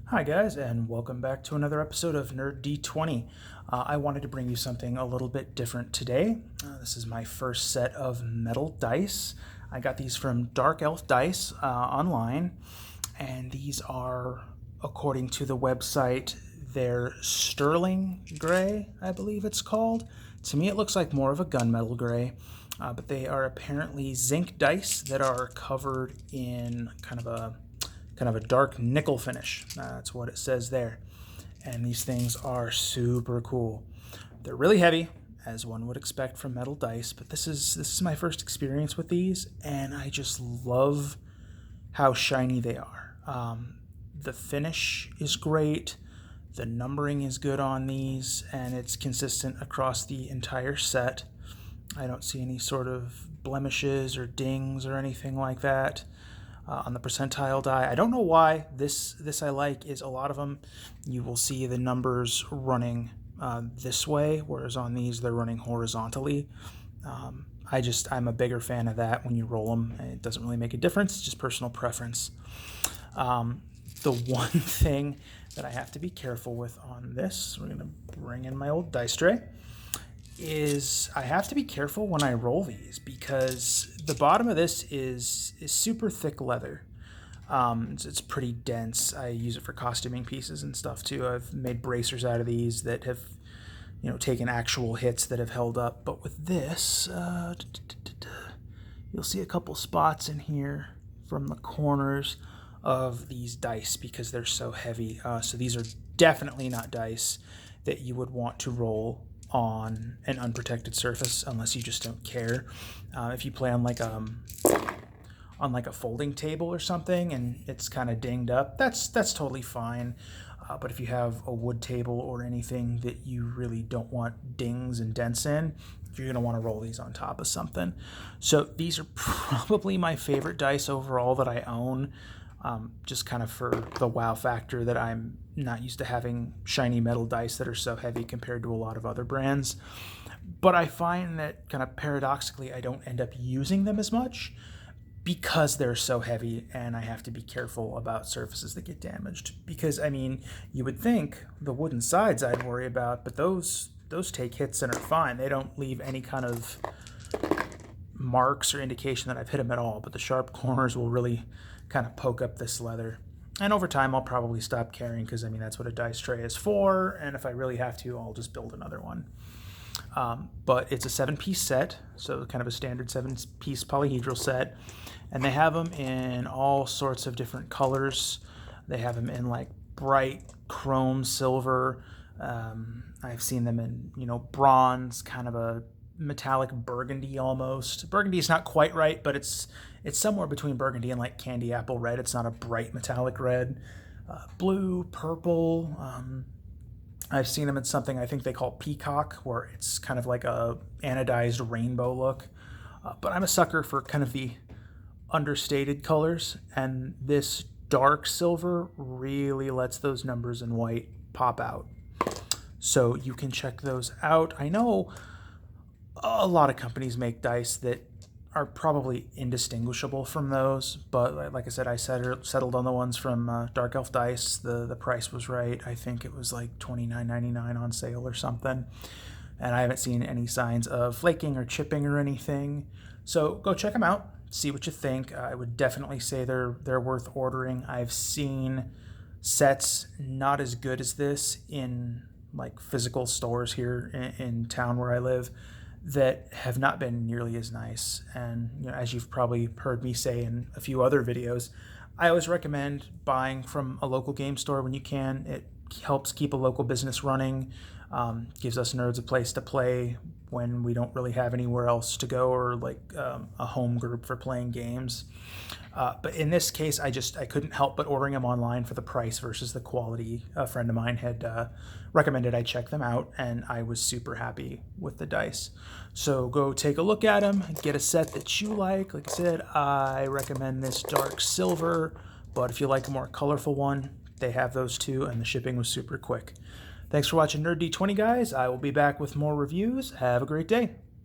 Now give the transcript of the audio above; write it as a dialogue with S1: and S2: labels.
S1: Hi guys, and welcome back to another episode of NERd20. I wanted to bring you something a little bit different today. This is my first set of metal dice. I got these from Dark Elf Dice online, and these are, according to the website, they're sterling gray, I believe it's called. To me it looks like more of a gunmetal gray, but they are apparently zinc dice that are covered in kind of a dark nickel finish. That's what it says there. And these things are super cool. They're really heavy, as one would expect from metal dice, but this is my first experience with these, and I just love how shiny they are. The finish is great, the numbering is good on these, and it's consistent across the entire set. I don't see any sort of blemishes or dings or anything like that. On the percentile die, I don't know why this I like is a lot of them you will see the numbers running this way, whereas on these they're running horizontally. I'm a bigger fan of that when you roll them. It doesn't really make a difference, just personal preference. The one thing that I have to be careful with on this, we're gonna bring in my old dice tray, is I have to be careful when I roll these because the bottom of this is super thick leather. It's pretty dense. I use it for costuming pieces and stuff too. I've made bracers out of these that have, taken actual hits that have held up. But with this, you'll see a couple spots in here from the corners of these dice because they're so heavy. So these are definitely not dice that you would want to roll on an unprotected surface unless you just don't care. If you play on like a folding table or something and it's kind of dinged up, that's totally fine. But if you have a wood table or anything that you really don't want dings and dents in, you're going to want to roll these on top of something. So these are probably my favorite dice overall that I own. Just kind of for the wow factor that I'm not used to having shiny metal dice that are so heavy compared to a lot of other brands. But I find that kind of paradoxically I don't end up using them as much because they're so heavy and I have to be careful about surfaces that get damaged. Because, you would think the wooden sides I'd worry about, but those take hits and are fine. They don't leave any kind of marks or indication that I've hit them at all, but the sharp corners will really kind of poke up this leather. And over time I'll probably stop caring because that's what a dice tray is for, and if I really have to, I'll just build another one. But it's a 7-piece set, so kind of a standard 7-piece polyhedral set, and they have them in all sorts of different colors. They have them in like bright chrome silver. I've seen them in bronze, kind of a metallic burgundy almost. Burgundy is not quite right, but it's somewhere between burgundy and like candy apple red. It's not a bright metallic red. Blue, purple. I've seen them in something I think they call peacock, where it's kind of like a anodized rainbow look. But I'm a sucker for kind of the understated colors, and this dark silver really lets those numbers in white pop out. So you can check those out. I know a lot of companies make dice that are probably indistinguishable from those, but like I said, I settled on the ones from Dark Elf Dice. The price was right. I think it was like $29.99 on sale or something, and I haven't seen any signs of flaking or chipping or anything. So go check them out, see what you think. I would definitely say they're worth ordering. I've seen sets not as good as this in like physical stores here in town where I live that have not been nearly as nice. And as you've probably heard me say in a few other videos, I always recommend buying from a local game store when you can. It helps keep a local business running, gives us nerds a place to play when we don't really have anywhere else to go, or like a home group for playing games. But in this case, I couldn't help but ordering them online for the price versus the quality. A friend of mine had recommended I check them out, and I was super happy with the dice. So go take a look at them, get a set that you like. Like I said, I recommend this dark silver, but if you like a more colorful one, they have those too, and the shipping was super quick. Thanks for watching NERd20, guys. I will be back with more reviews. Have a great day.